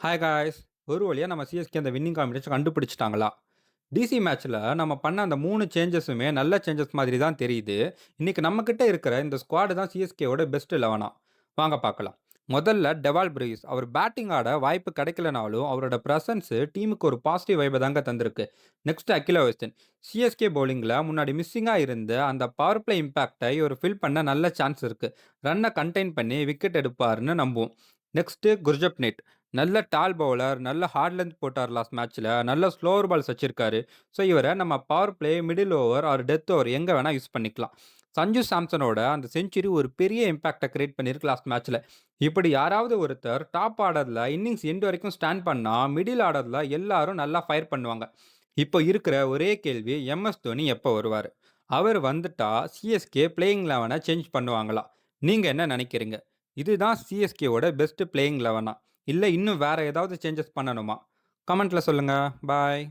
Hi guys. ஒரு வழியா நம்ம சிஎஸ்கே அந்த வின்னிங் காம்பினேஷன் கண்டுபிடிச்சிட்டாங்களா? டிசி மேட்ச்ல நம்ம பண்ண அந்த 3 சேஞ்சஸுமே நல்ல சேஞ்சஸ் மாதிரி தான் தெரியுது. இன்னைக்கு நம்மகிட்ட இருக்கிற இந்த ஸ்குவாட் தான் சிஎஸ்கேவோட பெஸ்ட் 11 வாங்க பார்க்கலாம். முதல்ல டெவால் பிரீஸ். அவர் பேட்டிங் ஆட வாய்ப்பு கிடைக்கலனாலும் அவரோட பிரசன்ஸ் டீமுக்கு ஒரு பாசிட்டிவ் வைபை தாங்க தந்திருக்கு. நெக்ஸ்ட் அகிலா வெஸ்டன். சிஎஸ்கே பவுலிங்ல முன்னாடி மிஸ்ஸிங்கா இருந்த அந்த பவர் பிளே இம்பாக்டை இவர் ஃபில் பண்ண நல்ல சான்ஸ் இருக்கு. ரன்னை கண்டெயின் பண்ணி விக்கெட் எடுப்பாருன்னு நம்புவோம். நெக்ஸ்ட் குர்ஜப்னேட். நல்ல டால் பவுலர், நல்ல ஹார்ட் லென்த் போட்டார் லாஸ்ட் மேட்ச்ல. நல்ல ஸ்லோவர் பால்ஸ் வச்சிருக்காரு. ஸோ இவரை நம்ம power play, middle over R death over எங்கே வேணால் யூஸ் பண்ணிக்கலாம். சஞ்சு சாம்சனோட அந்த செஞ்சுரி ஒரு பெரிய இம்பாக்டை கிரியேட் பண்ணியிருக்கு லாஸ்ட் மேட்ச்ல. இப்படி யாராவது ஒருத்தர் டாப் ஆர்டரில் இன்னிங்ஸ் எண்டு வரைக்கும் ஸ்டாண்ட் பண்ணால் மிடில் ஆர்டரில் எல்லாரும் நல்லா ஃபயர் பண்ணுவாங்க. இப்போ இருக்கிற ஒரே கேள்வி, எம்எஸ் தோனி எப்போ வருவார்? அவர் வந்துட்டா சிஎஸ்கே பிளேயிங் லெவனை சேஞ்ச் பண்ணுவாங்களா? நீங்கள் என்ன நினைக்கிறீங்க? இதுதான் சிஎஸ்கேவோட பெஸ்ட் பிளேயிங் லெவனா? இல்ல இன்னும் வேற ஏதாவது சேஞ்சஸ் பண்ணணுமா? கமெண்ட்ல சொல்லுங்க. பாய்.